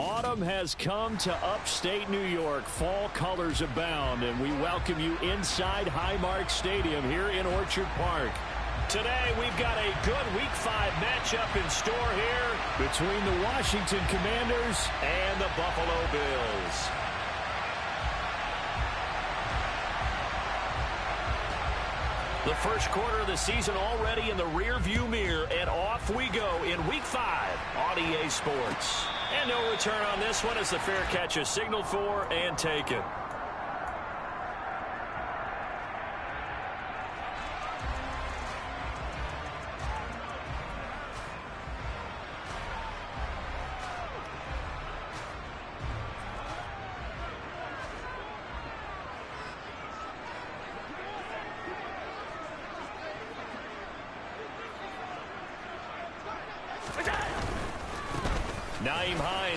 Autumn has come to upstate New York. Fall colors abound, and we welcome you inside Highmark Stadium here in Orchard Park. Today, we've got a good Week 5 matchup in store here between the Washington Commanders and the Buffalo Bills. The first quarter of the season already in the rear-view mirror, and off we go in Week 5 on EA Sports. And no return on this one as the fair catch is signaled for and taken.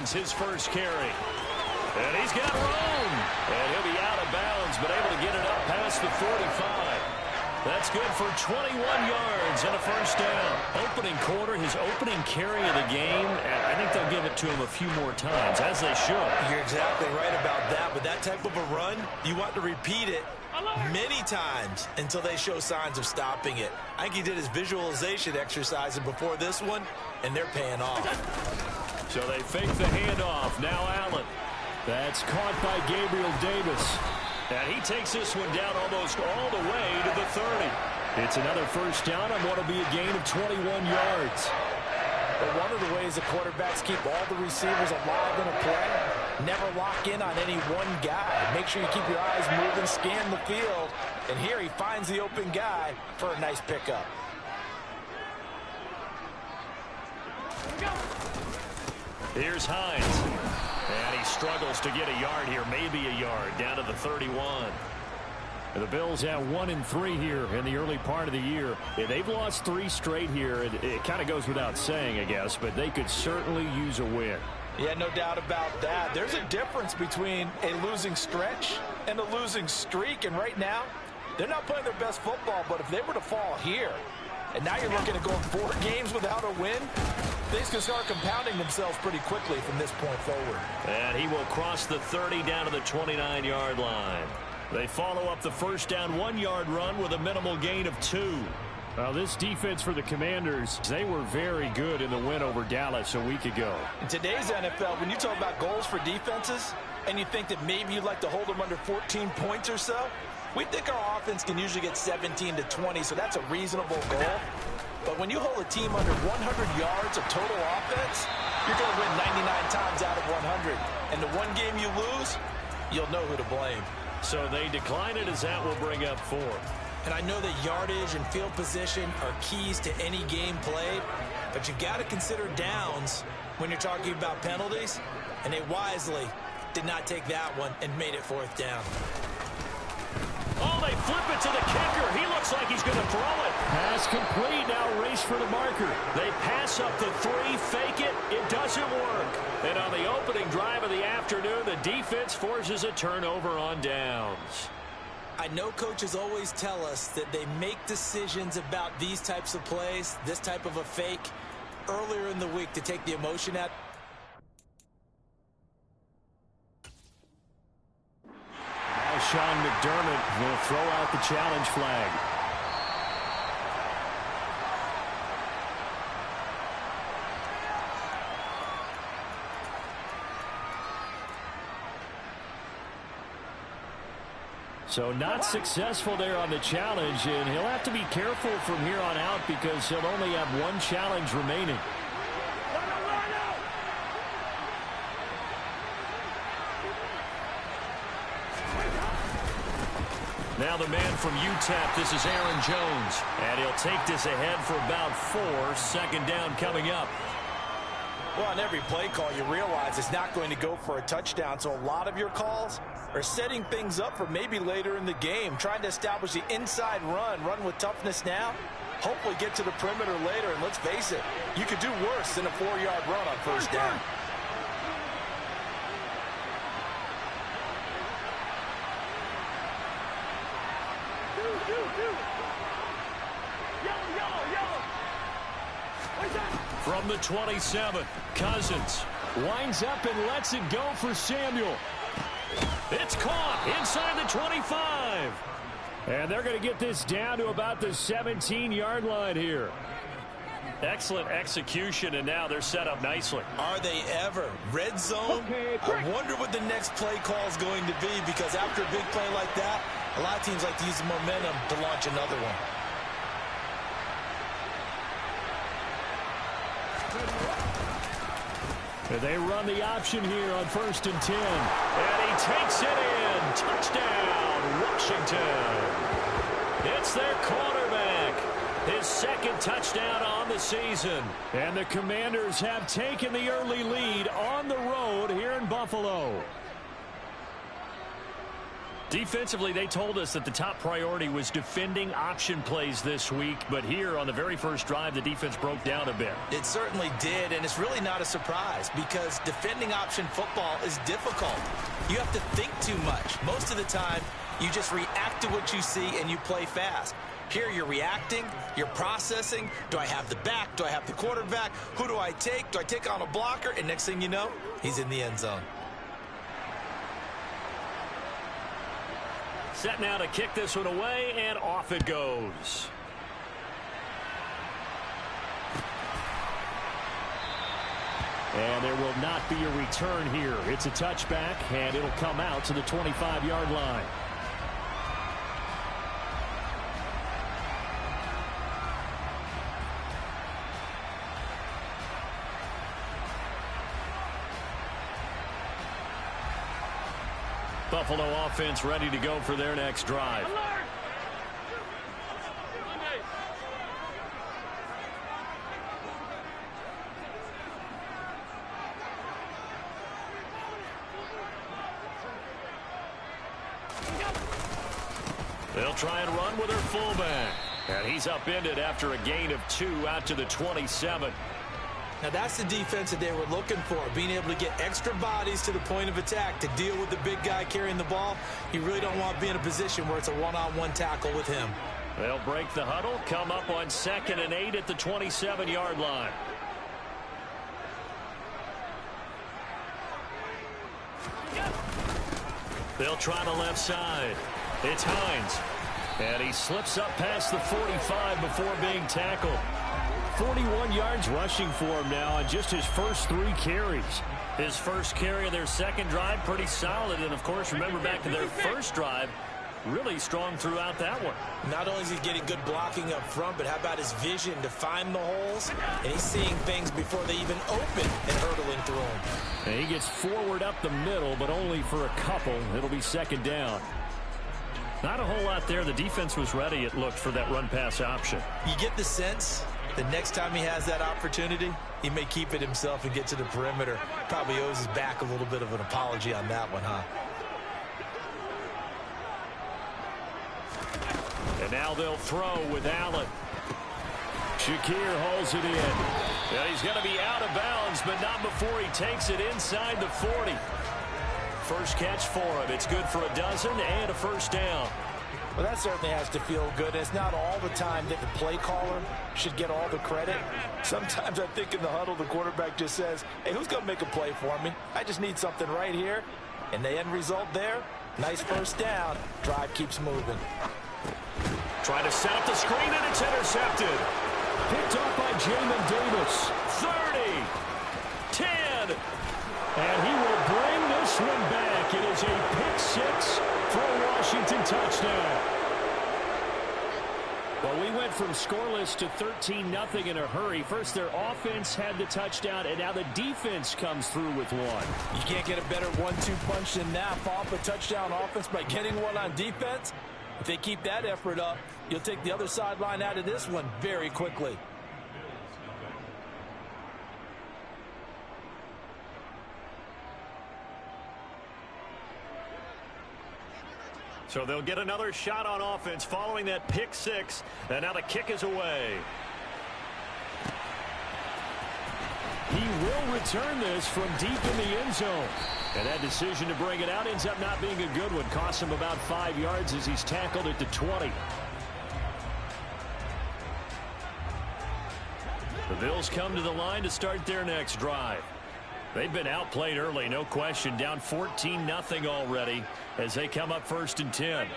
His first carry. And he's got room. And he'll be out of bounds, but able to get it up past the 45. That's good for 21 yards and a first down. Opening quarter, his opening carry of the game, and I think they'll give it to him a few more times, as they should. You're exactly right about that. With that type of a run, you want to repeat it many times until they show signs of stopping it. I think he did his visualization exercise before this one, and they're paying off. So they fake the handoff. Now Allen. That's caught by Gabriel Davis. And he takes this one down almost all the way to the 30. It's another first down on what will be a gain of 21 yards. But one of the ways the quarterbacks keep all the receivers alive in a play, never lock in on any one guy. Make sure you keep your eyes moving, scan the field. And here he finds the open guy for a nice pickup. Here's Hines. And he struggles to get a yard here, maybe a yard, down to the 31. And the Bills have 1-3 here in the early part of the year. They've lost 3 straight here. It kind of goes without saying, I guess, but they could certainly use a win. Yeah, no doubt about that. There's a difference between a losing stretch and a losing streak. And right now, they're not playing their best football, but if they were to fall here, and now you're looking at going 4 games without a win, things can start compounding themselves pretty quickly from this point forward. And he will cross the 30 down to the 29-yard line. They follow up the first down 1-yard run with a minimal gain of 2. Now this defense for the Commanders, they were very good in the win over Dallas a week ago. In today's NFL, when you talk about goals for defenses, and you think that maybe you'd like to hold them under 14 points or so, we think our offense can usually get 17 to 20, so that's a reasonable goal. But when you hold a team under 100 yards of total offense, you're going to win 99 times out of 100. And the one game you lose, you'll know who to blame. So they decline it as that will bring up 4. And I know that yardage and field position are keys to any game played, but you've got to consider downs when you're talking about penalties. And they wisely did not take that one and made it 4th down. Oh, they flip it to the kicker. He looks like he's going to throw it. Pass complete. Now race for the marker. They pass up the 3, fake it. It doesn't work. And on the opening drive of the afternoon, the defense forces a turnover on downs. I know coaches always tell us that they make decisions about these types of plays, this type of a fake, earlier in the week to take the emotion out. Sean McDermott will throw out the challenge flag. So not successful there on the challenge, and he'll have to be careful from here on out because he'll only have 1 challenge remaining. Now the man from UTEP, this is Aaron Jones. And he'll take this ahead for about 4. 2nd down coming up. Well, on every play call, you realize it's not going to go for a touchdown. So a lot of your calls are setting things up for maybe later in the game, trying to establish the inside run with toughness now, hopefully get to the perimeter later. And let's face it, you could do worse than a 4-yard run on 1st down. From the 27, Cousins. Winds up and lets it go for Samuel. It's caught inside the 25. And they're going to get this down to about the 17-yard line here. Excellent execution, and now they're set up nicely. Are they ever? Red zone? I wonder what the next play call is going to be, because after a big play like that, a lot of teams like to use the momentum to launch another one. They run the option here on 1st and 10. And he takes it in. Touchdown, Washington. It's their quarterback. His second touchdown on the season. And the Commanders have taken the early lead on the road here in Buffalo. Defensively, they told us that the top priority was defending option plays this week. But here on the very first drive, the defense broke down a bit. It certainly did, and it's really not a surprise because defending option football is difficult. You have to think too much. Most of the time, you just react to what you see and you play fast. Here you're reacting, you're processing. Do I have the back? Do I have the quarterback? Who do I take? Do I take on a blocker? And next thing you know, he's in the end zone. Set now to kick this one away, and off it goes. And there will not be a return here. It's a touchback, and it'll come out to the 25-yard line. Buffalo offense ready to go for their next drive. They'll try and run with their fullback. And he's upended after a gain of 2 out to the 27. Now that's the defense that they were looking for, being able to get extra bodies to the point of attack to deal with the big guy carrying the ball. You really don't want to be in a position where it's a one-on-one tackle with him. They'll break the huddle, come up on 2nd and 8 at the 27-yard line. They'll try the left side. It's Hines. And he slips up past the 45 before being tackled. 41 yards rushing for him now on just his first 3 carries. His first carry of their second drive, pretty solid. And, of course, remember back to their first drive, really strong throughout that one. Not only is he getting good blocking up front, but how about his vision to find the holes? And he's seeing things before they even open and hurtling through them. And he gets forward up the middle, but only for a couple. It'll be 2nd down. Not a whole lot there. The defense was ready, it looked, for that run-pass option. You get the sense the next time he has that opportunity, he may keep it himself and get to the perimeter. Probably owes his back a little bit of an apology on that one, huh? And now they'll throw with Allen. Shakir holds it in. Yeah, he's going to be out of bounds, but not before he takes it inside the 40. First catch for him. It's good for a dozen and a first down. Well, that certainly has to feel good. It's not all the time that the play caller should get all the credit. Sometimes I think in the huddle, the quarterback just says, hey, who's going to make a play for me? I just need something right here. And the end result there, nice first down. Drive keeps moving. Trying to set up the screen, and it's intercepted. Picked off by Jamin Davis. 30, 10, and he will bring this one back. It is a pick 6 for a Washington touchdown. Well, we went from scoreless to 13-0 in a hurry. First, their offense had the touchdown, and now the defense comes through with one. You can't get a better 1-2 punch than that. Off a touchdown offense by getting one on defense. If they keep that effort up, you'll take the other sideline out of this one very quickly. So they'll get another shot on offense following that pick 6. And now the kick is away. He will return this from deep in the end zone. And that decision to bring it out ends up not being a good one. Costs him about 5 yards as he's tackled at the 20. The Bills come to the line to start their next drive. They've been outplayed early, no question. Down 14-0 already as they come up 1st and 10.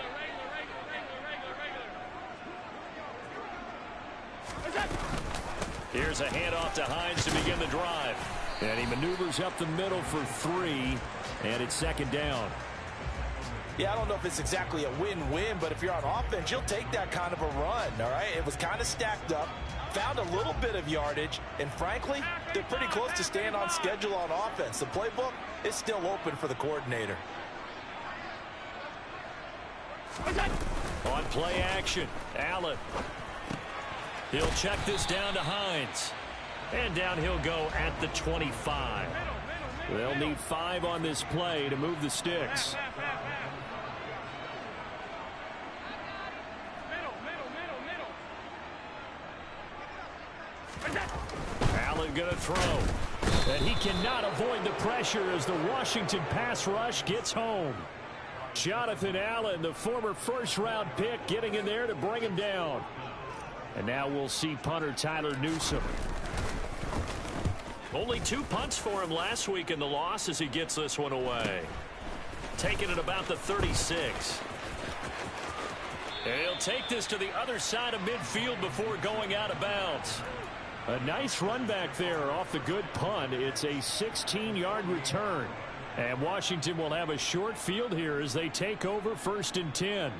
Here's a handoff to Hines to begin the drive. And he maneuvers up the middle for 3, and it's 2nd down. Yeah, I don't know if it's exactly a win-win, but if you're on offense, you'll take that kind of a run, all right? It was kind of stacked up, found a little bit of yardage, and frankly, they're pretty close to staying on schedule on offense. The playbook is still open for the coordinator. On play action, Allen. He'll check this down to Hines. And down he'll go at the 25. They'll need 5 on this play to move the sticks. Allen going to throw. And he cannot avoid the pressure as the Washington pass rush gets home. Jonathan Allen, the former first-round pick, getting in there to bring him down. And now we'll see punter Tyler Newsome. Only 2 punts for him last week in the loss as he gets this one away. Taking it about the 36. And he'll take this to the other side of midfield before going out of bounds. A nice run back there off the good punt. It's a 16-yard return. And Washington will have a short field here as they take over 1st and 10.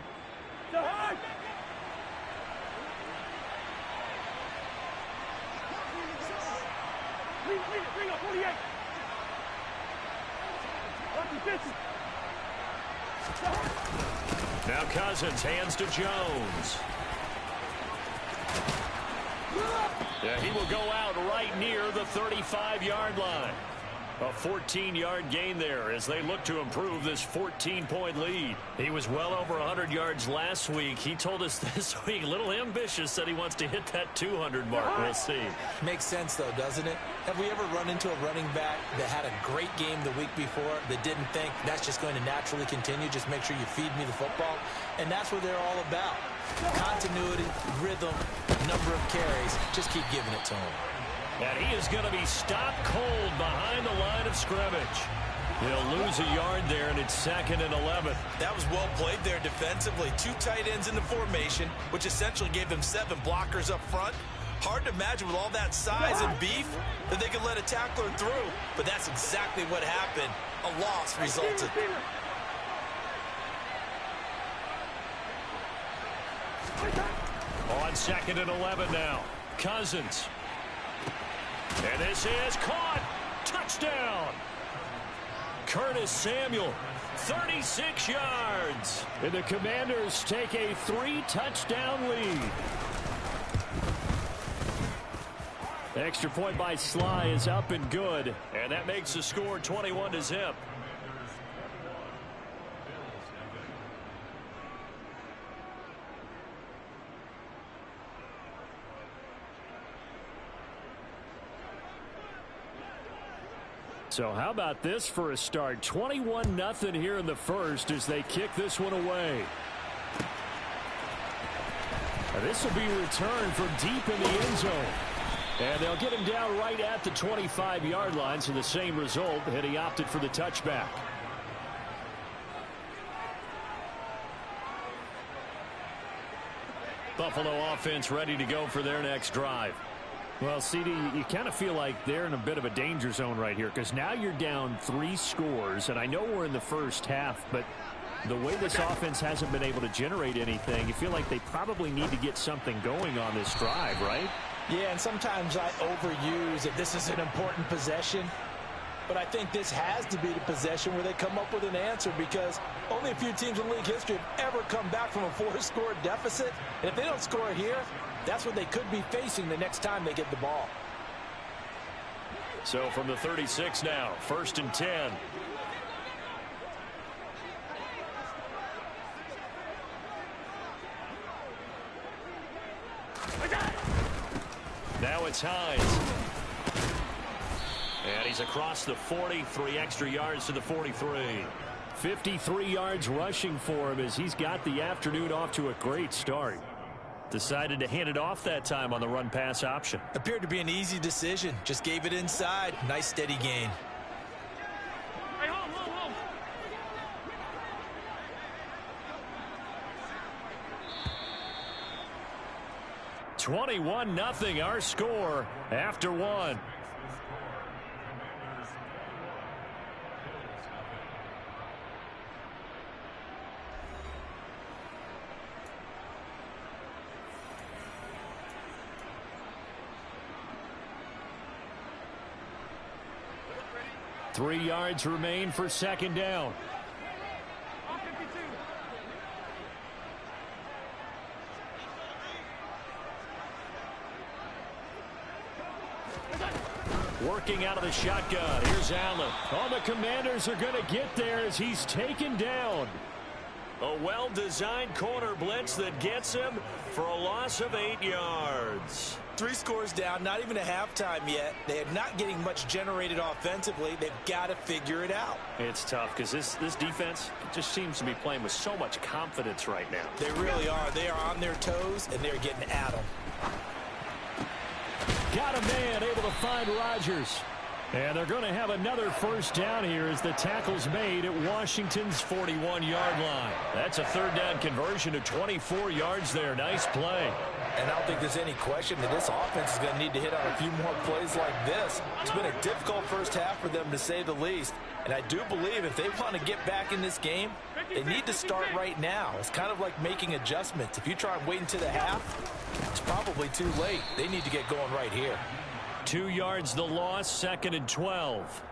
Now Cousins hands to Jones. Yeah, he will go out right near the 35-yard line. A 14-yard gain there as they look to improve this 14-point lead. He was well over 100 yards last week. He told us this week, a little ambitious, said he wants to hit that 200 mark. We'll see. Makes sense, though, doesn't it? Have we ever run into a running back that had a great game the week before that didn't think that's just going to naturally continue? Just make sure you feed me the football. And that's what they're all about. Continuity, rhythm, number of carries. Just keep giving it to him. And he is going to be stopped cold behind the line of scrimmage. He'll lose a yard there, and it's 2nd and 11. That was well played there defensively. 2 tight ends in the formation, which essentially gave them 7 blockers up front. Hard to imagine with all that size and beef that they could let a tackler through. But that's exactly what happened. A loss resulted. On 2nd and 11 now. Cousins. And this is caught. Touchdown. Curtis Samuel, 36 yards. And the Commanders take a 3-touchdown lead. The extra point by Sly is up and good. And that makes the score 21-0. So how about this for a start? 21-0 here in the first as they kick this one away. Now this will be returned from deep in the end zone. And they'll get him down right at the 25-yard line, so the same result, and he opted for the touchback. Buffalo offense ready to go for their next drive. Well, CD, you kind of feel like they're in a bit of a danger zone right here because now you're down 3 scores, and I know we're in the first half, but the way this offense hasn't been able to generate anything, you feel like they probably need to get something going on this drive, right? Yeah, and sometimes I overuse that this is an important possession, but I think this has to be the possession where they come up with an answer because only a few teams in league history have ever come back from a 4-score deficit, and if they don't score here, that's what they could be facing the next time they get the ball. So from the 36 now, 1st and 10. Now it's Hines. And he's across the 40, 3 extra yards to the 43. 53 yards rushing for him as he's got the afternoon off to a great start. Decided to hand it off that time on the run-pass option. Appeared to be an easy decision. Just gave it inside. Nice steady gain. 21-0 our score after one. Three yards remain for second down. Working out of the shotgun. Here's Allen. Oh, the Commanders are going to get there as he's taken down. A well-designed corner blitz that gets him for a loss of 8 yards. 3 scores down, not even a halftime yet. They are not getting much generated offensively. They've got to figure it out. It's tough because this defense just seems to be playing with so much confidence right now. They really are. They are on their toes, and they're getting at them. Got a man able to find Rodgers. And they're going to have another first down here as the tackle's made at Washington's 41-yard line. That's a third down conversion to 24 yards there. Nice play. And I don't think there's any question that this offense is going to need to hit on a few more plays like this. It's been a difficult first half for them, to say the least. And I do believe if they want to get back in this game, they need to start right now. It's kind of like making adjustments. If you try and wait until the half, it's probably too late. They need to get going right here. 2 yards the loss, 2nd and 12.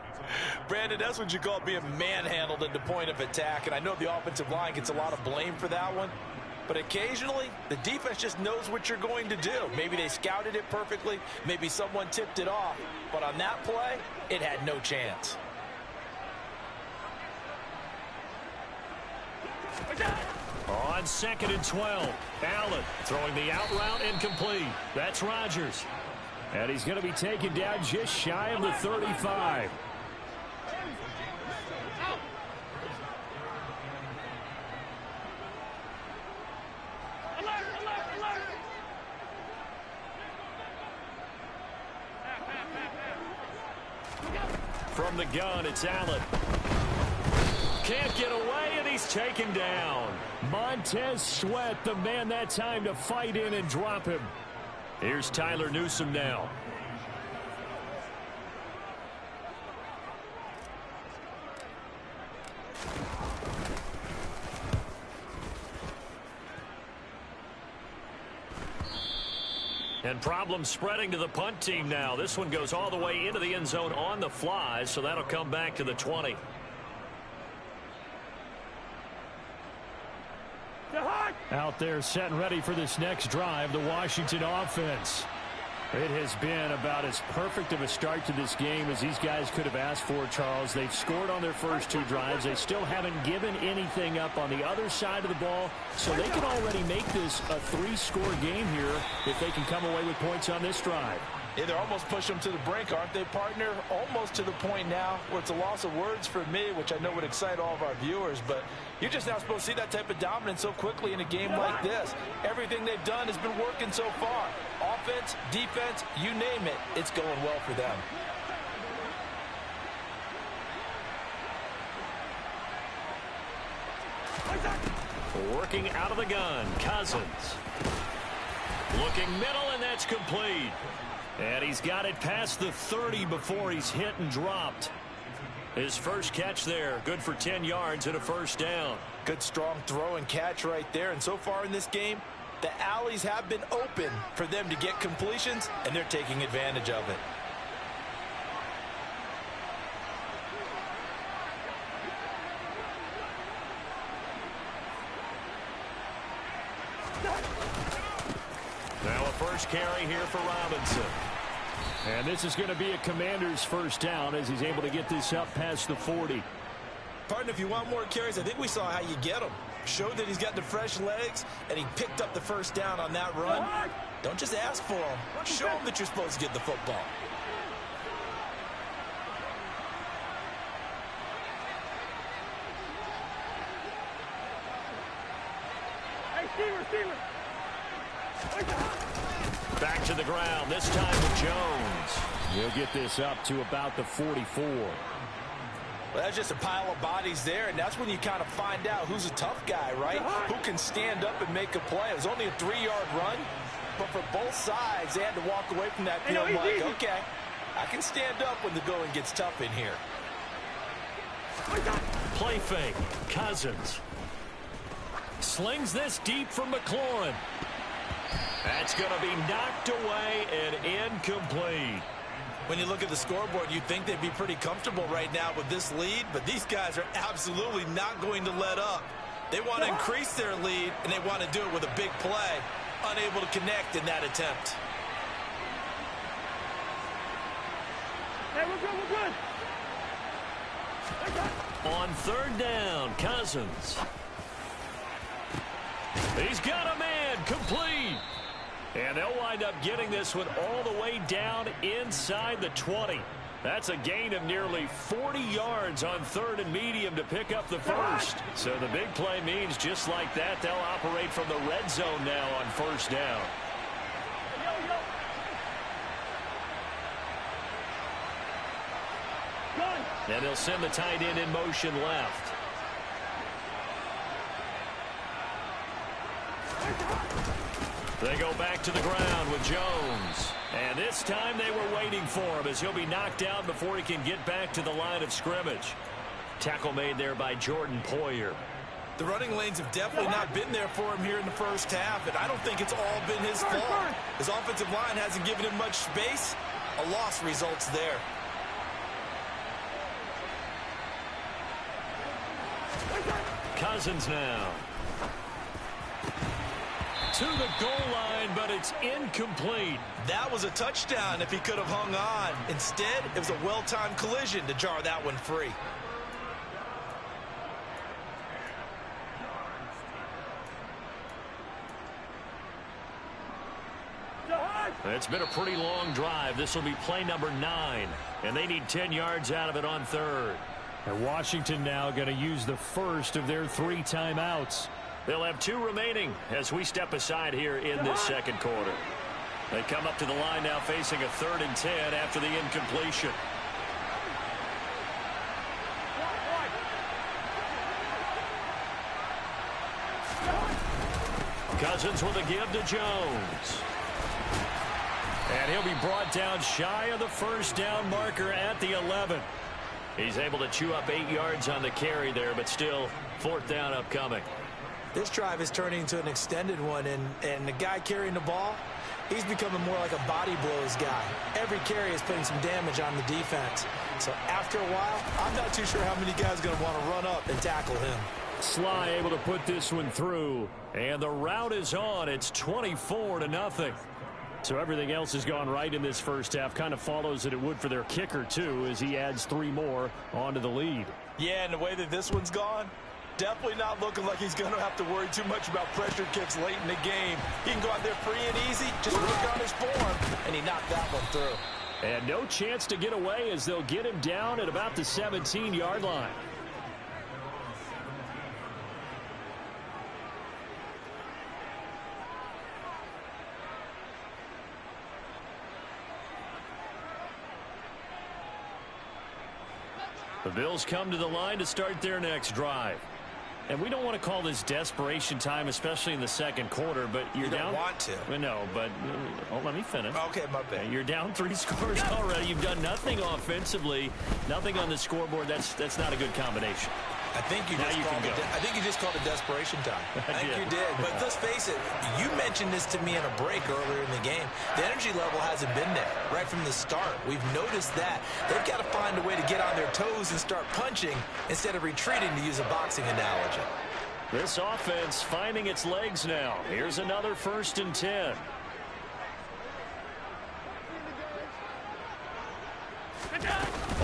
Brandon, that's what you call being manhandled at the point of attack. And I know the offensive line gets a lot of blame for that one. But occasionally, the defense just knows what you're going to do. Maybe they scouted it perfectly. Maybe someone tipped it off. But on that play, it had no chance. On 2nd and 12, Allen throwing the out route incomplete. That's Rodgers. And he's going to be taken down just shy of the 35. From the gun, it's Allen. Can't get away, and he's taken down. Montez Sweat, the man that time to fight in and drop him. Here's Tyler Newsome now. And problems spreading to the punt team now. This one goes all the way into the end zone on the fly, so that'll come back to the 20. Out there set and ready for this next drive, the Washington offense. It has been about as perfect of a start to this game as these guys could have asked for, Charles. They've scored on their first 2 drives. They still haven't given anything up on the other side of the ball, so they can already make this a 3-score game here if they can come away with points on this drive. Yeah, they're almost pushing them to the brink, aren't they, partner? Almost to the point now where it's a loss of words for me, which I know would excite all of our viewers, but you're just not supposed to see that type of dominance so quickly in a game like this. Everything they've done has been working so far. Offense, defense, you name it, it's going well for them. Working out of the gun, Cousins. Looking middle, and that's complete. And he's got it past the 30 before he's hit and dropped. His first catch there, good for 10 yards and a first down. Good strong throw and catch right there. And so far in this game, the alleys have been open for them to get completions, and they're taking advantage of it. Now a first carry here for Robinson. And this is going to be a Commander's first down as he's able to get this up past the 40. Partner, if you want more carries, I think we saw how you get them. Showed that he's got the fresh legs, and he picked up the first down on that run. Don't just ask for him. Show him that you're supposed to get the football. Back to the ground, this time with Jones. He'll get this up to about the 44. Well, that's just a pile of bodies there, and that's when you kind of find out who's a tough guy, right? Who can stand up and make a play. It was only a 3-yard run, But for both sides, they had to walk away from that feeling like, okay, I can stand up when the going gets tough in here. Play fake. Cousins. Slings this deep from McLaurin. That's going to be knocked away and incomplete. When you look at the scoreboard, you'd think they'd be pretty comfortable right now with this lead, but these guys are absolutely not going to let up. They want to increase their lead, and they want to do it with a big play. Unable to connect in that attempt. Hey, we're good, we're good. On third down, Cousins. He's got a man, complete. And they'll wind up getting this one all the way down inside the 20. That's a gain of nearly 40 yards on third and medium to pick up the first. So the big play means just like that, they'll operate from the red zone now on first down. And they'll send the tight end in motion left. They go back to the ground with Jones. And this time they were waiting for him as he'll be knocked down before he can get back to the line of scrimmage. Tackle made there by Jordan Poyer. The running lanes have definitely not been there for him here in the first half, and I don't think it's all been his fault. His offensive line hasn't given him much space. A loss results there. Cousins now. To the goal line, but it's incomplete. That was a touchdown if he could have hung on. Instead, it was a well-timed collision to jar that one free. It's been a pretty long drive. This will be play number 9, and they need 10 yards out of it on third. And Washington now going to use the first of their 3 timeouts. They'll have 2 remaining as we step aside here in this second quarter. They come up to the line now facing a 3rd and 10 after the incompletion. Cousins with a give to Jones. And he'll be brought down shy of the first down marker at the 11. He's able to chew up 8 yards on the carry there, but still 4th down upcoming. This drive is turning into an extended one, and the guy carrying the ball, he's becoming more like a body blows guy. Every carry is putting some damage on the defense. So after a while, I'm not too sure how many guys are going to want to run up and tackle him. Sly able to put this one through, and the route is on. It's 24-0. So everything else has gone right in this first half. Kind of follows that it would for their kicker, too, as he adds 3 more onto the lead. Yeah, and the way that this one's gone, definitely not looking like he's going to have to worry too much about pressure kicks late in the game. He can go out there free and easy, just work on his form, and he knocked that one through. And no chance to get away as they'll get him down at about the 17-yard line. The Bills come to the line to start their next drive. And we don't want to call this desperation time, especially in the second quarter, but you're down. You don't want to. No, but let me finish. Okay, my bad. You're down 3 scores already. You've done nothing offensively, nothing on the scoreboard. That's not a good combination. I think you just called it desperation time. I think you did. But let's face it, you mentioned this to me in a break earlier in the game. The energy level hasn't been there right from the start. We've noticed that. They've got to find a way to get on their toes and start punching instead of retreating, to use a boxing analogy. This offense finding its legs now. Here's another 1st and 10.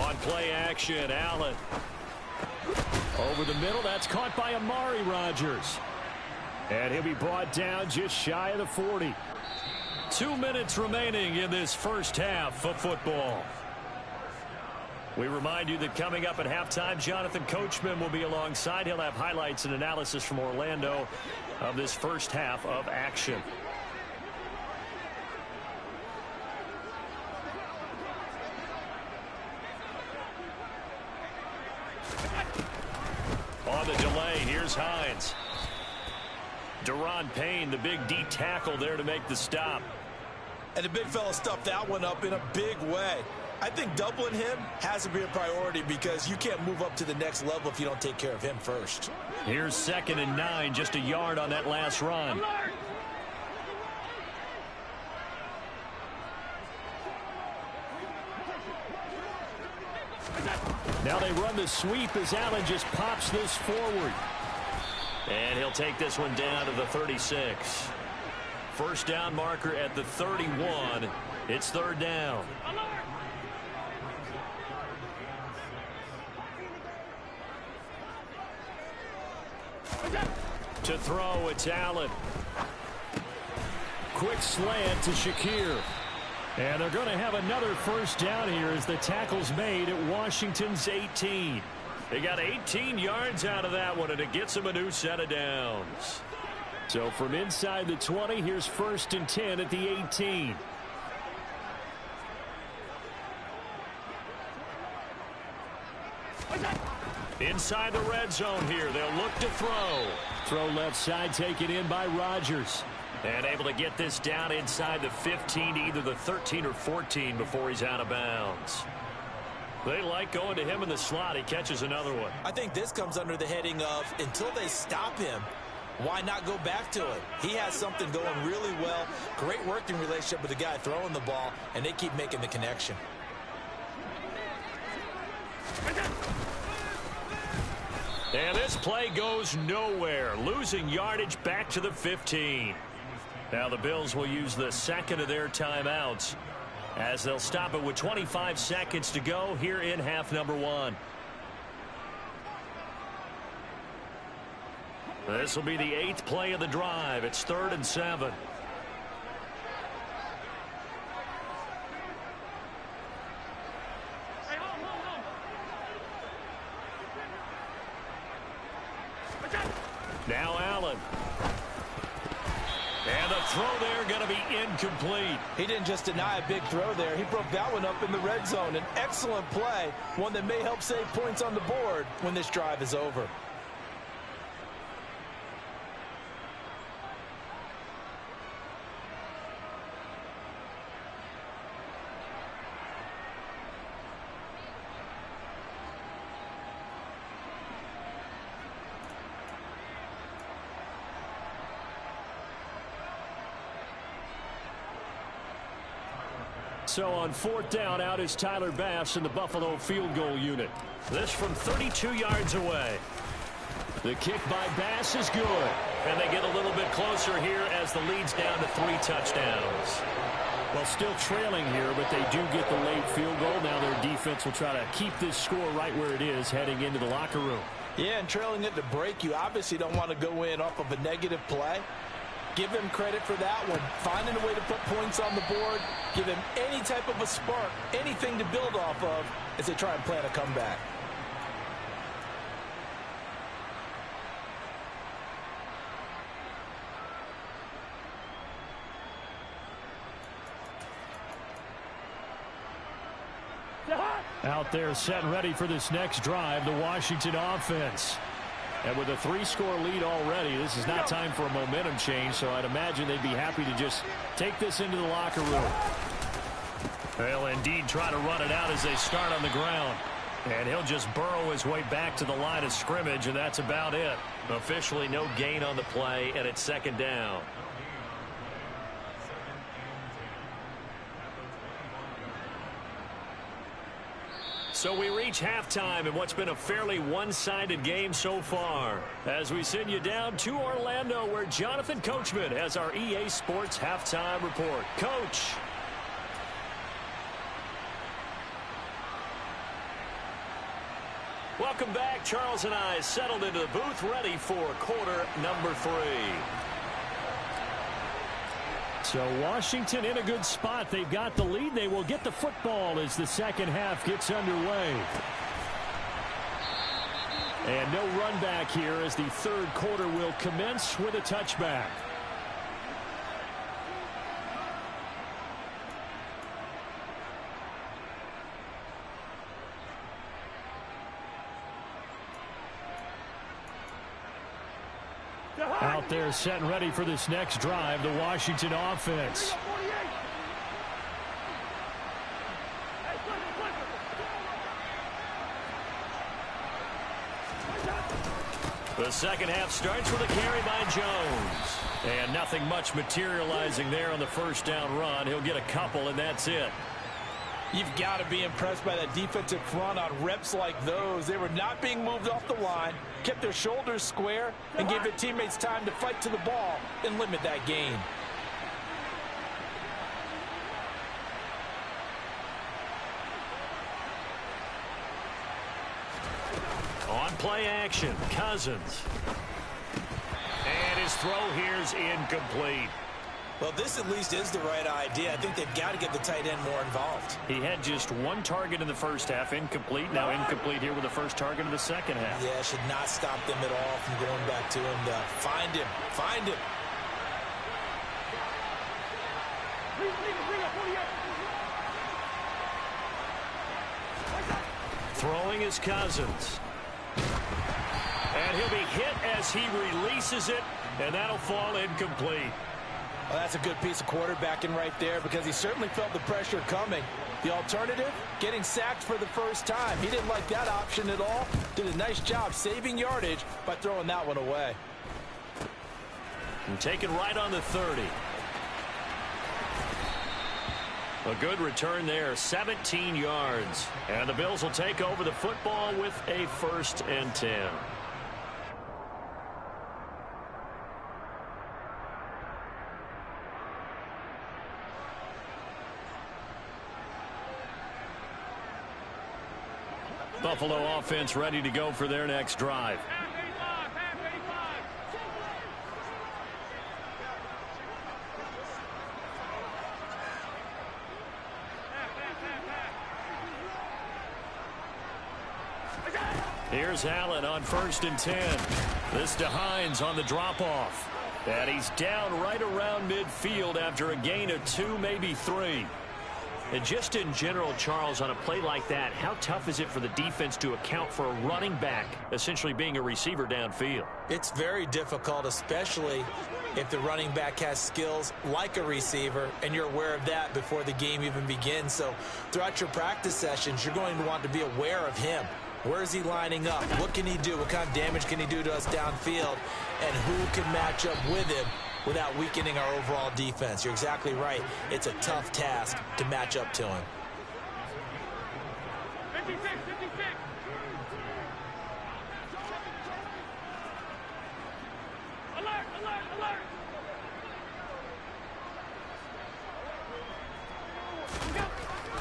On play action, Allen. Over the middle, that's caught by Amari Rodgers. And he'll be brought down just shy of the 40. 2 minutes remaining in this first half of football. We remind you that coming up at halftime, Jonathan Coachman will be alongside. He'll have highlights and analysis from Orlando of this first half of action. On the delay, here's Hines. Deron Payne, the big D tackle there to make the stop. And the big fella stuffed that one up in a big way. I think doubling him has to be a priority because you can't move up to the next level if you don't take care of him first. Here's 2nd and 9, just a yard on that last run. Now they run the sweep as Allen just pops this forward. And he'll take this one down to the 36. First down marker at the 31. It's 3rd down. To throw, it's Allen. Quick slant to Shakir. And they're going to have another first down here as the tackle's made at Washington's 18. They got 18 yards out of that one, and it gets them a new set of downs. So from inside the 20, here's 1st and 10 at the 18. Inside the red zone here, they'll look to throw. Throw left side, taken in by Rodgers. And able to get this down inside the 15 to either the 13 or 14 before he's out of bounds. They like going to him in the slot. He catches another one. I think this comes under the heading of until they stop him, why not go back to it? He has something going really well. Great working relationship with the guy throwing the ball, and they keep making the connection. And this play goes nowhere. Losing yardage back to the 15. Now the Bills will use the 2nd of their timeouts as they'll stop it with 25 seconds to go here in half number 1. This will be the 8th play of the drive. It's 3rd and 7. Now Allen. And the throw there going to be incomplete. He didn't just deny a big throw there. He broke that one up in the red zone. An excellent play, one that may help save points on the board when this drive is over. So on 4th down, out is Tyler Bass in the Buffalo field goal unit. This from 32 yards away. The kick by Bass is good. And they get a little bit closer here as the lead's down to 3 touchdowns. Well, still trailing here, but they do get the late field goal. Now their defense will try to keep this score right where it is heading into the locker room. Yeah, and trailing it to break, you obviously don't want to go in off of a negative play. Give him credit for that one. Finding a way to put points on the board. Give him any type of a spark, anything to build off of as they try and plan a comeback. Out there set and ready for this next drive, the Washington offense. And with a 3-score lead already, this is not time for a momentum change, so I'd imagine they'd be happy to just take this into the locker room. They'll indeed try to run it out as they start on the ground. And he'll just burrow his way back to the line of scrimmage, and that's about it. Officially no gain on the play, and it's 2nd down. So we reach halftime in what's been a fairly one-sided game so far. As we send you down to Orlando, where Jonathan Coachman has our EA Sports halftime report. Coach. Welcome back. Charles and I settled into the booth, ready for quarter number 3. So Washington in a good spot. They've got the lead. They will get the football as the second half gets underway. And no run back here as the 3rd quarter will commence with a touchback. Out there set and ready for this next drive, the Washington offense. The second half starts with a carry by Jones. And nothing much materializing there on the first down run. He'll get a couple, and that's it. You've got to be impressed by that defensive front on reps like those. They were not being moved off the line, kept their shoulders square, and gave their teammates time to fight to the ball and limit that gain. On play action, Cousins. And his throw here's incomplete. Well, this at least is the right idea. I think they've got to get the tight end more involved. He had just one target in the first half, incomplete. Now incomplete here with the first target of the second half. Yeah, should not stop them at all from going back to him to find him. Find him. Throwing is Cousins. And he'll be hit as he releases it, and that'll fall incomplete. Well, that's a good piece of quarterbacking right there because he certainly felt the pressure coming. The alternative, getting sacked for the first time. He didn't like that option at all. Did a nice job saving yardage by throwing that one away. And taken right on the 30. A good return there, 17 yards. And the Bills will take over the football with a 1st and 10. Buffalo offense ready to go for their next drive. Here's Allen on 1st and 10. This to Hines on the drop-off. And he's down right around midfield after a gain of 2, maybe 3. And just in general, Charles, on a play like that, how tough is it for the defense to account for a running back essentially being a receiver downfield? It's very difficult, especially if the running back has skills like a receiver, and you're aware of that before the game even begins. So throughout your practice sessions, you're going to want to be aware of him. Where is he lining up? What can he do? What kind of damage can he do to us downfield? And who can match up with him without weakening our overall defense? You're exactly right. It's a tough task to match up to him. 56, 56. Alert, alert, alert.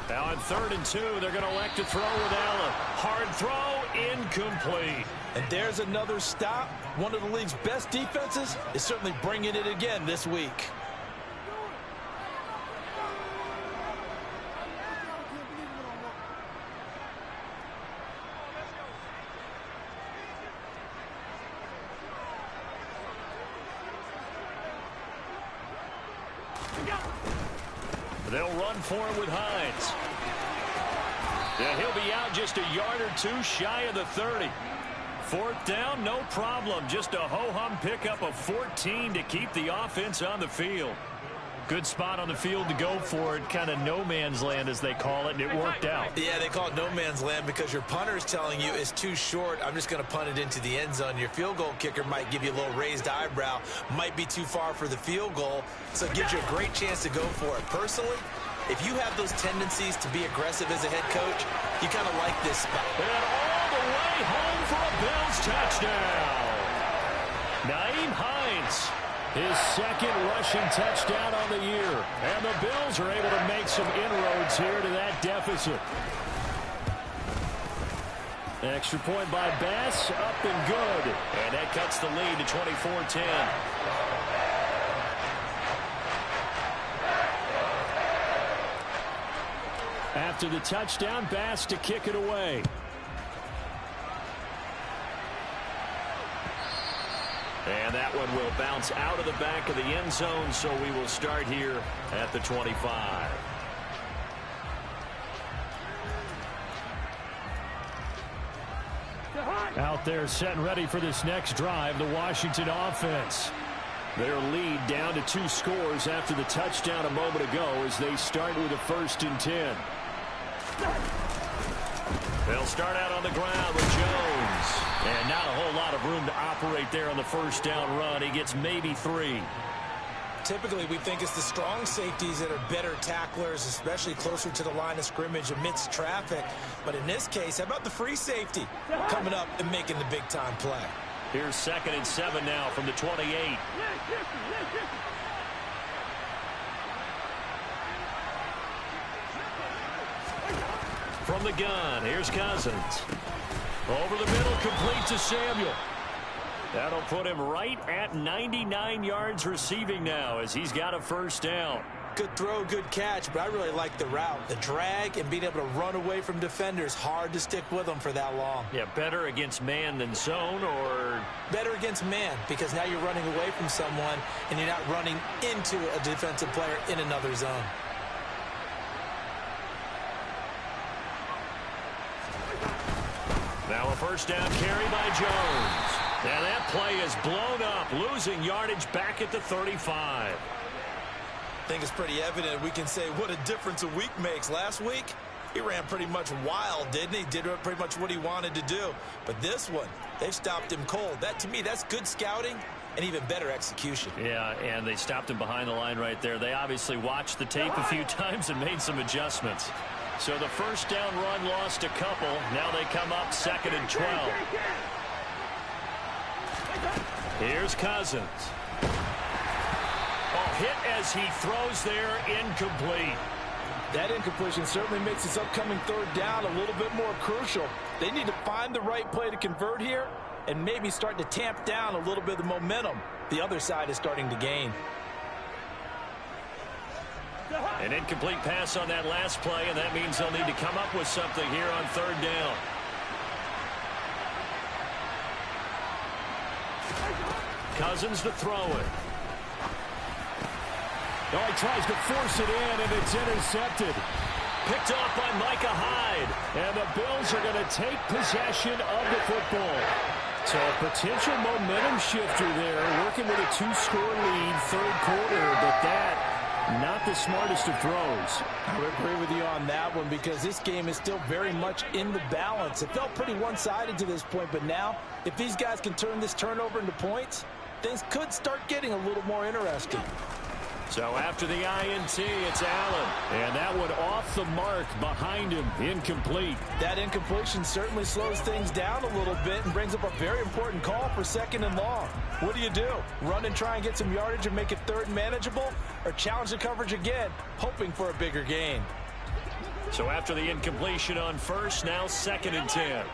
Now on 3rd and 2, they're going to elect to throw with Allen. Hard throw, incomplete. And there's another stop. One of the league's best defenses is certainly bringing it again this week. They'll run for him with Hines. And he'll be out just a yard or 2 shy of the 30. 4th down, no problem. Just a ho-hum pickup of 14 to keep the offense on the field. Good spot on the field to go for it. Kind of no man's land, as they call it, and it worked out. Yeah, they call it no man's land because your punter is telling you it's too short. I'm just going to punt it into the end zone. Your field goal kicker might give you a little raised eyebrow. Might be too far for the field goal, so it gives you a great chance to go for it. Personally, if you have those tendencies to be aggressive as a head coach, you kind of like this spot. And all the way home for a Bills touchdown. Nyheim Hines, his 2nd rushing touchdown on the year. And the Bills are able to make some inroads here to that deficit. Extra point by Bass, up and good. And that cuts the lead to 24-10. After the touchdown, Bass to kick it away. And that one will bounce out of the back of the end zone, so we will start here at the 25. Out there set and ready for this next drive, the Washington offense. Their lead down to 2 scores after the touchdown a moment ago as they start with a 1st and 10. They'll start out on the ground with Jones. And not a whole lot of room to operate there on the 1st down run. He gets maybe 3. Typically, we think it's the strong safeties that are better tacklers, especially closer to the line of scrimmage amidst traffic. But in this case, how about the free safety coming up and making the big-time play? Here's 2nd and 7 now from the 28. From the gun, here's Cousins. Over the middle, complete to Samuel. That'll put him right at 99 yards receiving now as he's got a 1st down. Good throw, good catch, but I really like the route. The drag and being able to run away from defenders, hard to stick with them for that long. Yeah, better against man than zone, or? Better against man, because now you're running away from someone and you're not running into a defensive player in another zone. Now a 1st down carry by Jones. And that play is blown up, losing yardage back at the 35. I think it's pretty evident we can say what a difference a week makes. Last week, he ran pretty much wild, didn't he? Did pretty much what he wanted to do. But this one, they've stopped him cold. That, to me, that's good scouting and even better execution. Yeah, and they stopped him behind the line right there. They obviously watched the tape a few times and made some adjustments. So the 1st down run lost a couple. Now they come up 2nd and 12. Here's Cousins. Oh, hit as he throws there, incomplete. That incompletion certainly makes this upcoming 3rd down a little bit more crucial. They need to find the right play to convert here and maybe start to tamp down a little bit of the momentum the other side is starting to gain. An incomplete pass on that last play, and that means they'll need to come up with something here on 3rd down. Cousins to throw it. Oh, he tries to force it in, and it's intercepted. Picked off by Micah Hyde. And the Bills are going to take possession of the football. So a potential momentum shifter there, working with a 2-score lead, 3rd quarter, but that, not the smartest of throws. I would agree with you on that one because this game is still very much in the balance. It felt pretty one-sided to this point, but now, if these guys can turn this turnover into points, things could start getting a little more interesting. So after the INT, it's Allen. And that one off the mark behind him, incomplete. That incompletion certainly slows things down a little bit and brings up a very important call for 2nd and long. What do? Run and try and get some yardage and make it 3rd and manageable? Or challenge the coverage again, hoping for a bigger gain? So after the incompletion on 1st, now 2nd and 10.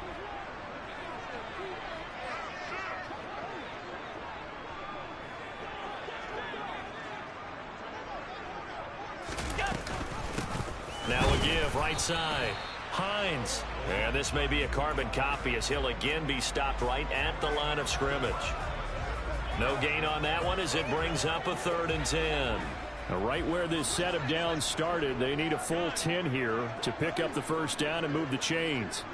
Now a give, right side. Hines. And this may be a carbon copy as he'll again be stopped right at the line of scrimmage. No gain on that one as it brings up a 3rd and 10. Now right where this set of downs started, they need a full 10 here to pick up the 1st down and move the chains.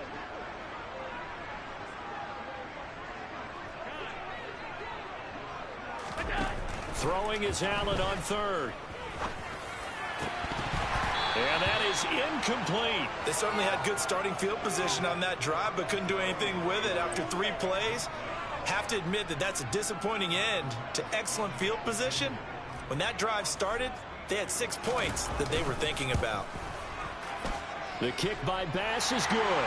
Throwing is Allen on 3rd. And that is incomplete. They certainly had good starting field position on that drive, but couldn't do anything with it after 3 plays. Have to admit that that's a disappointing end to excellent field position. When that drive started, they had 6 points that they were thinking about. The kick by Bass is good.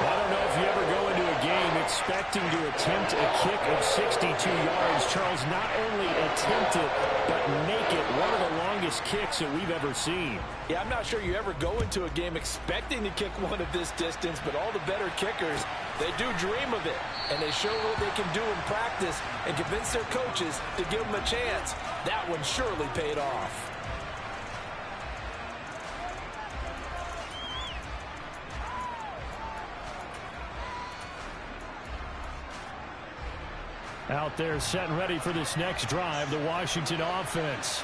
I don't know if you ever go into a game expecting to attempt a kick of 62 yards. Charles, not only attempt it, but make it one of the longest kicks that we've ever seen. Yeah, I'm not sure you ever go into a game expecting to kick one of this distance, but all the better kickers, they do dream of it, and they show what they can do in practice and convince their coaches to give them a chance. That one surely paid off. Out there set and ready for this next drive, the Washington offense.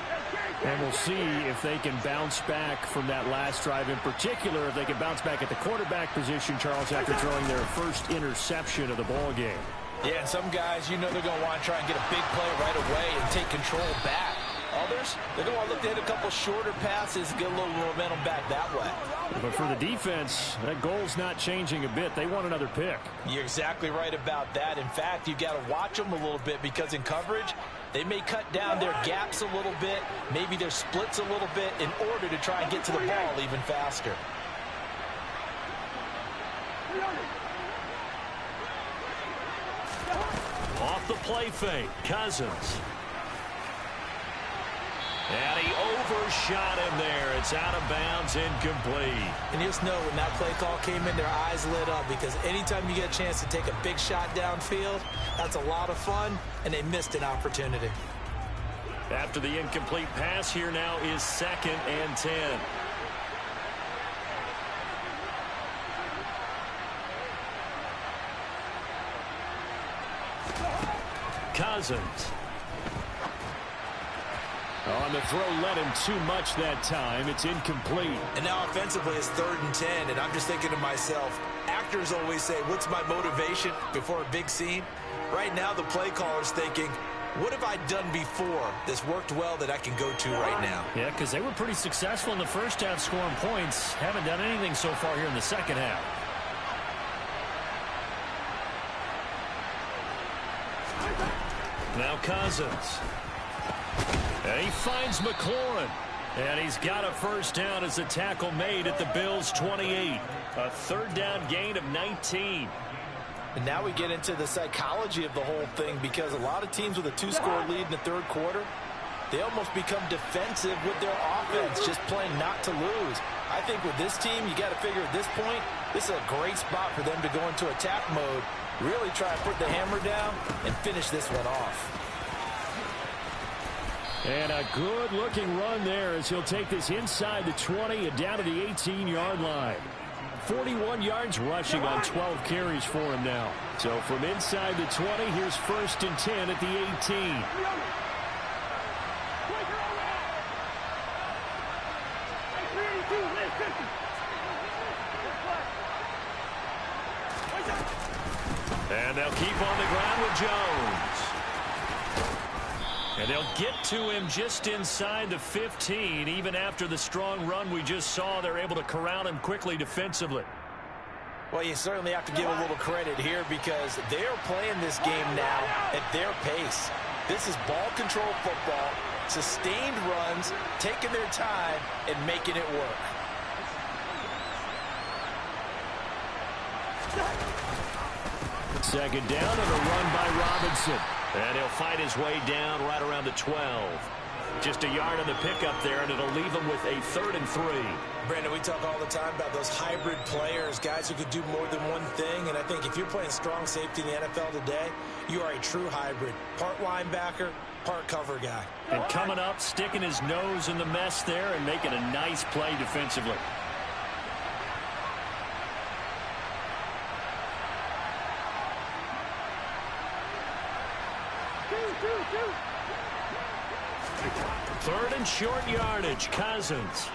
And we'll see if they can bounce back from that last drive. In particular, if they can bounce back at the quarterback position, Charles, after throwing their first interception of the ball game. Yeah, and some guys, you know they're going to want to try and get a big play right away and take control back. Others, they're going to want to look to hit a couple shorter passes, get a little momentum back that way. But for the defense, that goal's not changing a bit. They want another pick. You're exactly right about that. In fact, you've got to watch them a little bit because in coverage, they may cut down their gaps a little bit, maybe their splits a little bit in order to try and get to the ball even faster. Off the play fake, Cousins. And he overshot him there. It's out of bounds, incomplete. And you just know when that play call came in, their eyes lit up because anytime you get a chance to take a big shot downfield, that's a lot of fun, and they missed an opportunity. After the incomplete pass, here now is 2nd and 10. Cousins. On the throw, led him too much that time. It's incomplete. And now offensively it's 3rd and 10, and I'm just thinking to myself, actors always say, what's my motivation before a big scene? Right now the play caller's thinking, what have I done before that's worked well that I can go to right now? Yeah, because they were pretty successful in the first half scoring points. Haven't done anything so far here in the second half. Now Cousins. And he finds McLaurin. And he's got a first down as a tackle made at the Bills' 28. A 3rd down gain of 19. And now we get into the psychology of the whole thing because a lot of teams with a 2-score lead in the 3rd quarter, they almost become defensive with their offense, just playing not to lose. I think with this team, you got to figure at this point, this is a great spot for them to go into attack mode, really try to put the hammer down and finish this one off. And a good-looking run there as he'll take this inside the 20 and down to the 18-yard line. 41 yards rushing on 12 carries for him now. So from inside the 20, here's 1st and 10 at the 18. And they'll keep on the ground with Jones. And they'll get to him just inside the 15. Even after the strong run we just saw, they're able to corral him quickly defensively. Well, you certainly have to give a little credit here because they're playing this game now at their pace. This is ball control football, sustained runs, taking their time, and making it work. Second down and a run by Robinson. And he'll fight his way down right around the 12. Just a yard on the pickup there, and it'll leave him with a 3rd and 3. Brandon, we talk all the time about those hybrid players, guys who could do more than one thing. And I think if you're playing strong safety in the NFL today, you are a true hybrid. Part linebacker, part cover guy. And coming up, sticking his nose in the mess there and making a nice play defensively. Third and short yardage, Cousins.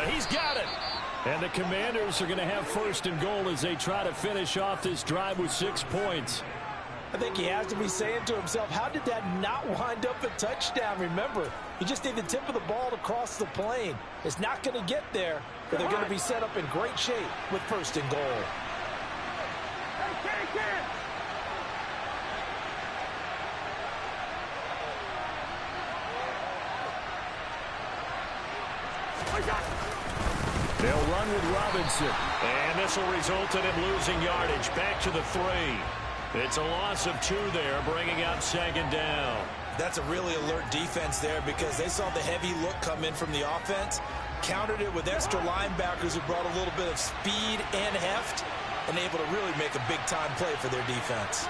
He's got it. And the Commanders are going to have 1st and goal as they try to finish off this drive with 6 points. I think he has to be saying to himself, how did that not wind up a touchdown? Remember, you just need the tip of the ball to cross the plane. It's not going to get there, but they're going to be set up in great shape with 1st and goal. They'll run with Robinson. And this will result in him losing yardage. Back to the 3. It's a loss of 2 there, bringing up 2nd down. That's a really alert defense there because they saw the heavy look come in from the offense, countered it with extra linebackers who brought a little bit of speed and heft, and able to really make a big-time play for their defense.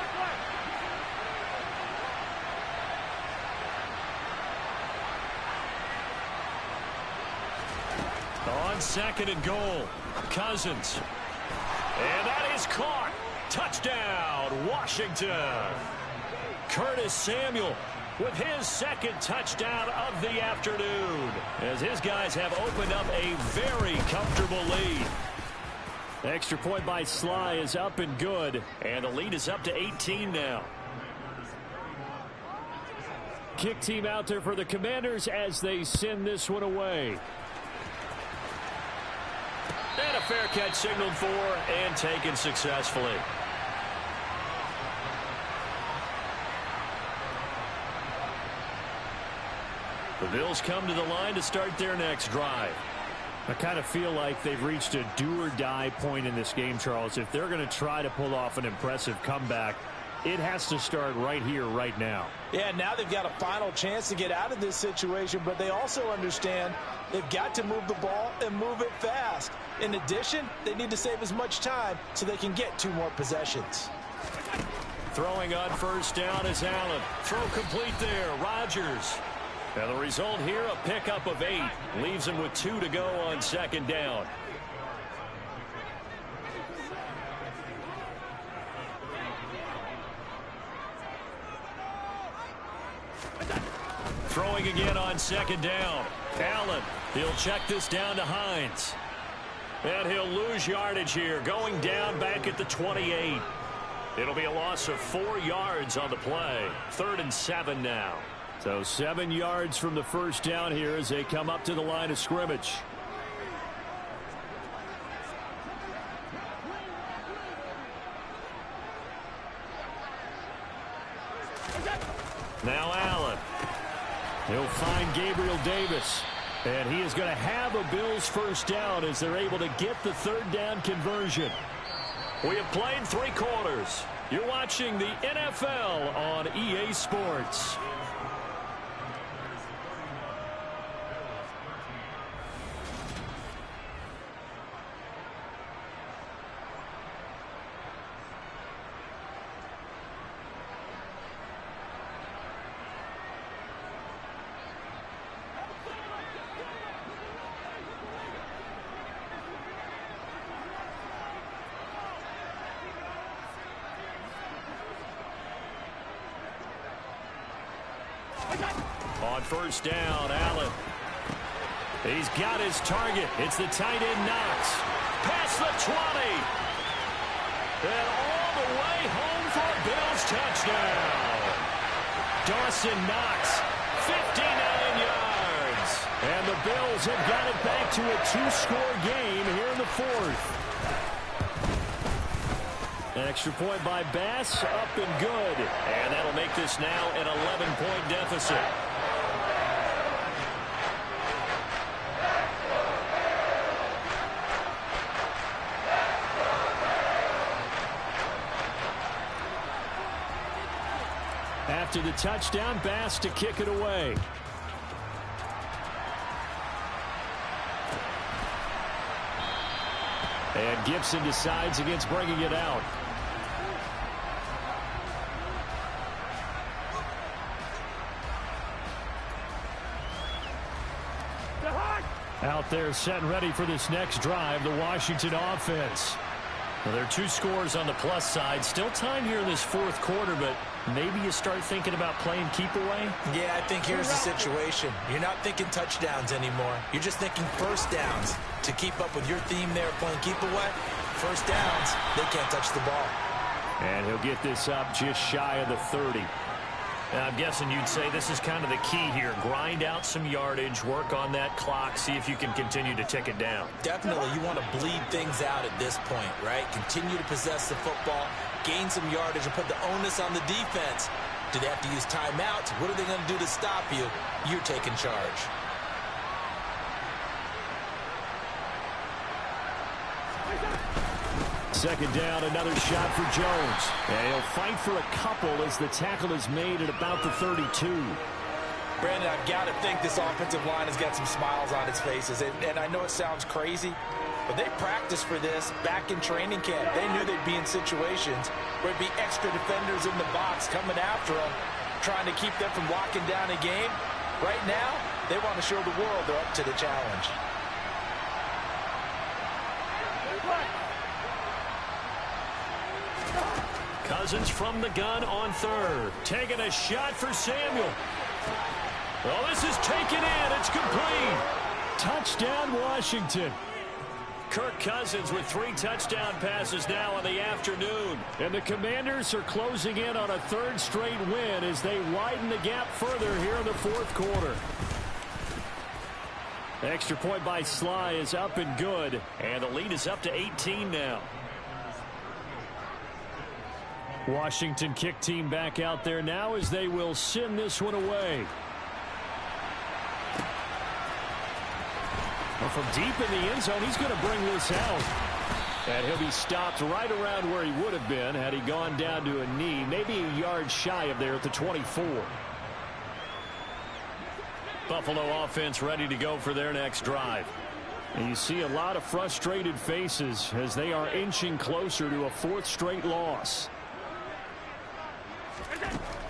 On 2nd and goal, Cousins. And that is caught. Touchdown, Washington. Curtis Samuel with his 2nd touchdown of the afternoon as his guys have opened up a very comfortable lead. Extra point by Sly is up and good. And the lead is up to 18 now. Kick team out there for the Commanders as they send this one away. And a fair catch signaled for and taken successfully. The Bills come to the line to start their next drive. I kind of feel like they've reached a do-or-die point in this game, Charles. If they're going to try to pull off an impressive comeback, it has to start right here, right now. Yeah, now they've got a final chance to get out of this situation, but they also understand they've got to move the ball and move it fast. In addition, they need to save as much time so they can get 2 more possessions. Throwing on first down is Allen. Throw complete there, Rodgers. And the result here, a pickup of 8. Leaves him with 2 to go on second down. Throwing again on second down. Allen, he'll check this down to Hines. And he'll lose yardage here, going down back at the 28. It'll be a loss of 4 yards on the play. 3rd and 7 now. So 7 yards from the first down here as they come up to the line of scrimmage. Now Allen. He'll find Gabriel Davis. And he is going to have a Bills first down as they're able to get the 3rd down conversion. We have played 3 quarters. You're watching the NFL on EA Sports. On first down, Allen. He's got his target. It's the tight end Knox. Past the 20. And all the way home for a Bills touchdown. Dawson Knox, 59 yards. And the Bills have got it back to a 2-score game here in the 4th. Extra point by Bass, up and good. And that'll make this now an 11-point deficit. After the touchdown, Bass to kick it away. And Gibson decides against bringing it out. Out there set and ready for this next drive, the Washington offense. Well, there are 2 scores on the plus side. Still time here in this 4th quarter, but maybe you start thinking about playing keep away? Yeah, I think here's the situation. You're not thinking touchdowns anymore. You're just thinking first downs. To keep up with your theme there, playing keep away, first downs, they can't touch the ball. And he'll get this up just shy of the 30. I'm guessing you'd say this is kind of the key here. Grind out some yardage, work on that clock, see if you can continue to tick it down. Definitely, you want to bleed things out at this point, right? Continue to possess the football, gain some yardage, and put the onus on the defense. Do they have to use timeouts? What are they going to do to stop you? You're taking charge. Second down, another shot for Jones. And he'll fight for a couple as the tackle is made at about the 32. Brandon, I've got to think this offensive line has got some smiles on its faces. And I know it sounds crazy, but they practiced for this back in training camp. They knew they'd be in situations where it'd be extra defenders in the box coming after them, trying to keep them from locking down a game. Right now, they want to show the world they're up to the challenge. Cousins from the gun on 3rd. Taking a shot for Samuel. Well, this is taken in. It's complete. Touchdown, Washington. Kirk Cousins with 3 touchdown passes now in the afternoon. And the Commanders are closing in on a 3rd straight win as they widen the gap further here in the 4th quarter. Extra point by Sly is up and good. And the lead is up to 18 now. Washington kick team back out there now as they will send this one away. Well, from deep in the end zone, he's going to bring this out. And he'll be stopped right around where he would have been had he gone down to a knee, maybe a yard shy of there at the 24. Buffalo offense ready to go for their next drive. And you see a lot of frustrated faces as they are inching closer to a 4th straight loss.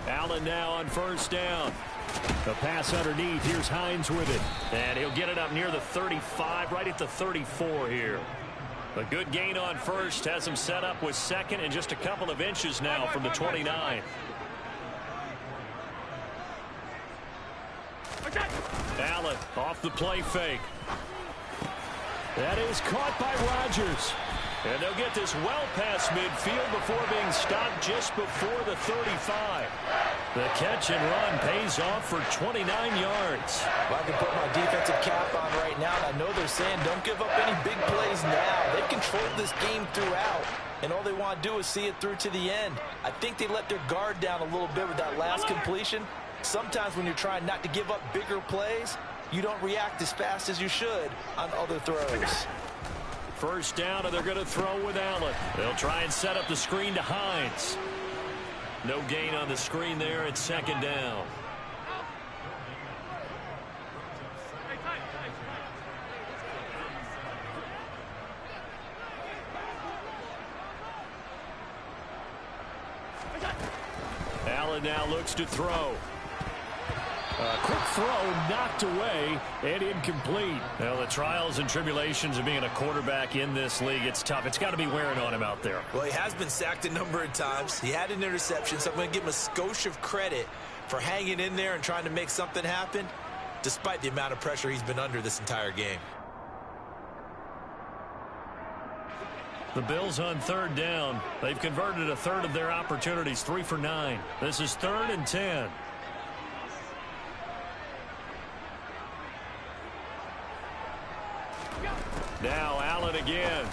Allen now on 1st down. The pass underneath. Here's Hines with it. And he'll get it up near the 35, right at the 34 here. A good gain on 1st. Has him set up with 2nd and just a couple of inches now from the 29. Allen off the play fake. That is caught by Rodgers. And they'll get this well past midfield before being stopped just before the 35. The catch and run pays off for 29 yards. Well, I can put my defensive cap on right now, and I know they're saying don't give up any big plays now. They've controlled this game throughout, and all they want to do is see it through to the end. I think they let their guard down a little bit with that last completion. Sometimes when you're trying not to give up bigger plays, you don't react as fast as you should on other throws. 1st down, and they're going to throw with Allen. They'll try and set up the screen to Hines. No gain on the screen there at 2nd down. Allen now looks to throw. Quick throw knocked away and incomplete. Well, the trials and tribulations of being a quarterback in this league, it's tough. It's got to be wearing on him out there. Well, he has been sacked a number of times. He had an interception, so I'm going to give him a skosh of credit for hanging in there and trying to make something happen, despite the amount of pressure he's been under this entire game. The Bills on 3rd down. They've converted a 1/3 of their opportunities, 3 for 9. This is 3rd and 10. Now Allen again.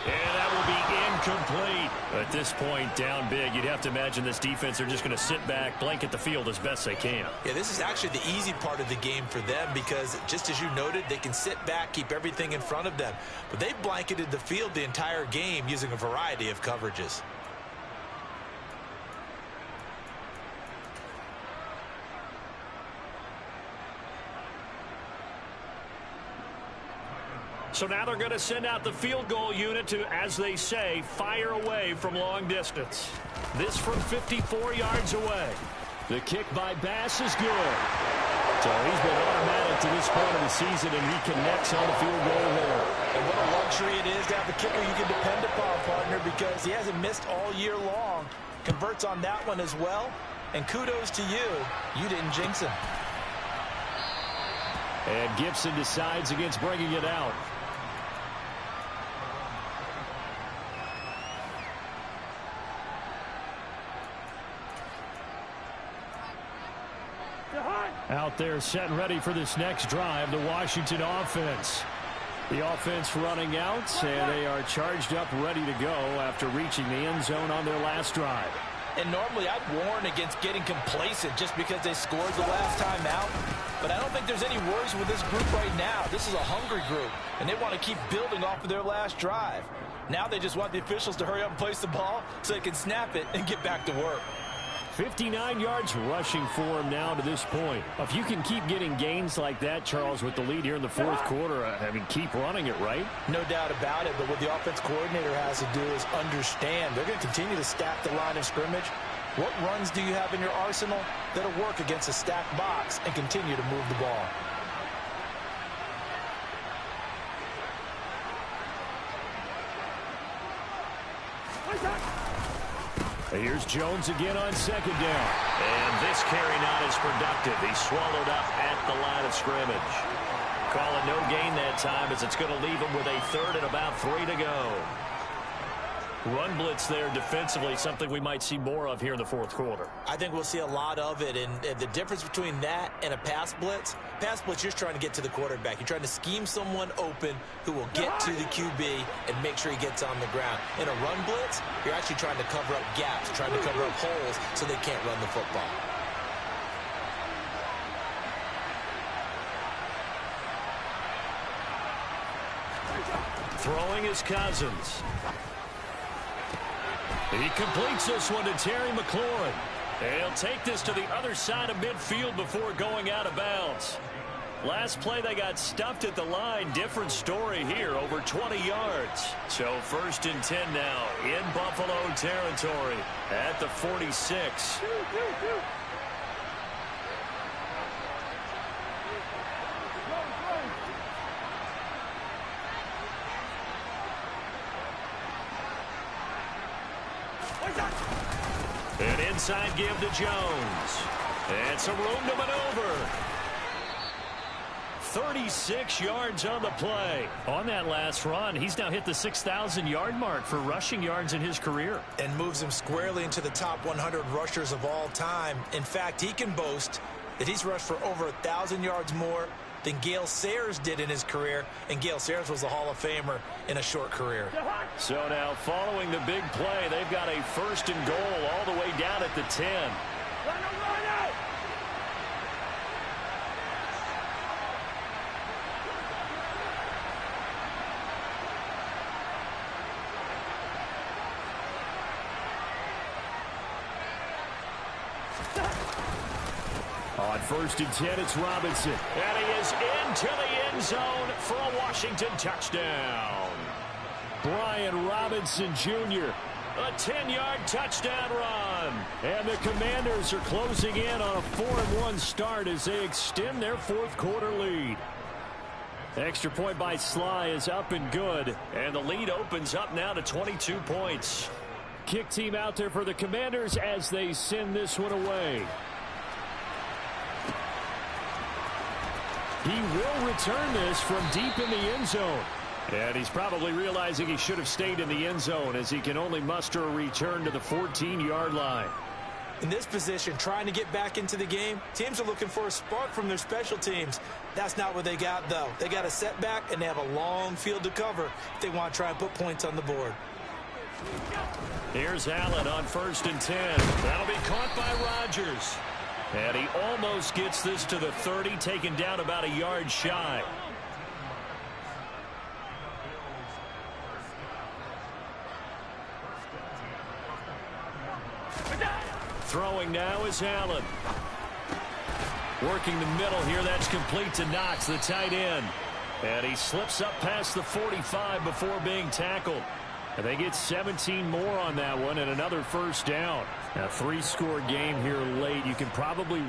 And that will be incomplete. At this point, down big, you'd have to imagine this defense are just going to sit back, blanket the field as best they can. Yeah, this is actually the easy part of the game for them because, just as you noted, they can sit back, keep everything in front of them. But they've blanketed the field the entire game using a variety of coverages. So now they're going to send out the field goal unit to, as they say, fire away from long distance. This from 54 yards away. The kick by Bass is good. So he's been automatic to this point of the season, and he connects on the field goal there. And what a luxury it is to have a kicker you can depend upon, partner, because he hasn't missed all year long. Converts on that one as well. And kudos to you. You didn't jinx him. And Gibson decides against bringing it out. Out there set and ready for this next drive, the Washington offense. The offense running out, and they are charged up, ready to go after reaching the end zone on their last drive. And normally I'd warn against getting complacent just because they scored the last time out. But I don't think there's any worries with this group right now. This is a hungry group, and they want to keep building off of their last drive. Now they just want the officials to hurry up and place the ball so they can snap it and get back to work. 59 yards rushing for him now to this point. If you can keep getting gains like that, Charles, with the lead here in the 4th quarter, I mean, keep running it, right? No doubt about it, but what the offense coordinator has to do is understand. They're going to continue to stack the line of scrimmage. What runs do you have in your arsenal that'll work against a stacked box and continue to move the ball? Here's Jones again on 2nd down. And this carry not as productive. He's swallowed up at the line of scrimmage. call it no gain that time as it's going to leave them with a third and about 3 to go. Run blitz there defensively, something we might see more of here in the fourth quarter. I think we'll see a lot of it, and the difference between that and a pass blitz, you're just trying to get to the quarterback. You're trying to scheme someone open who will get to the QB and make sure he gets on the ground. In a run blitz, you're actually trying to cover up gaps, trying to cover up holes so they can't run the football. Throwing is Cousins. He completes this one to Terry McLaurin. He'll take this to the other side of midfield before going out of bounds. Last play, they got stuffed at the line. Different story here, over 20 yards. So 1st and 10 now in Buffalo territory at the 46. An inside give to Jones. And some room to maneuver. 36 yards on the play. On that last run, he's now hit the 6,000-yard mark for rushing yards in his career. And moves him squarely into the top 100 rushers of all time. In fact, he can boast that he's rushed for over 1,000 yards more than Gale Sayers did in his career, and Gale Sayers was a Hall of Famer in a short career. So now following the big play, they've got a 1st and goal all the way down at the 10. On 1st and 10, it's Robinson. And he is into the end zone for a Washington touchdown. Brian Robinson Jr., a 10-yard touchdown run. And the Commanders are closing in on a 4-1 start as they extend their fourth quarter lead. Extra point by Sly is up and good. And the lead opens up now to 22 points. Kick team out there for the Commanders as they send this one away. He will return this from deep in the end zone. And he's probably realizing he should have stayed in the end zone as he can only muster a return to the 14-yard line. In this position, trying to get back into the game, teams are looking for a spark from their special teams. That's not what they got, though. They got a setback, and they have a long field to cover if they want to try and put points on the board. Here's Allen on 1st and 10. That'll be caught by Rodgers. And he almost gets this to the 30, taken down about a yard shy. Throwing now is Allen. Working the middle here, that's complete to Knox, the tight end. And he slips up past the 45 before being tackled. And they get 17 more on that one and another 1st down. A 3-score game here late. You can probably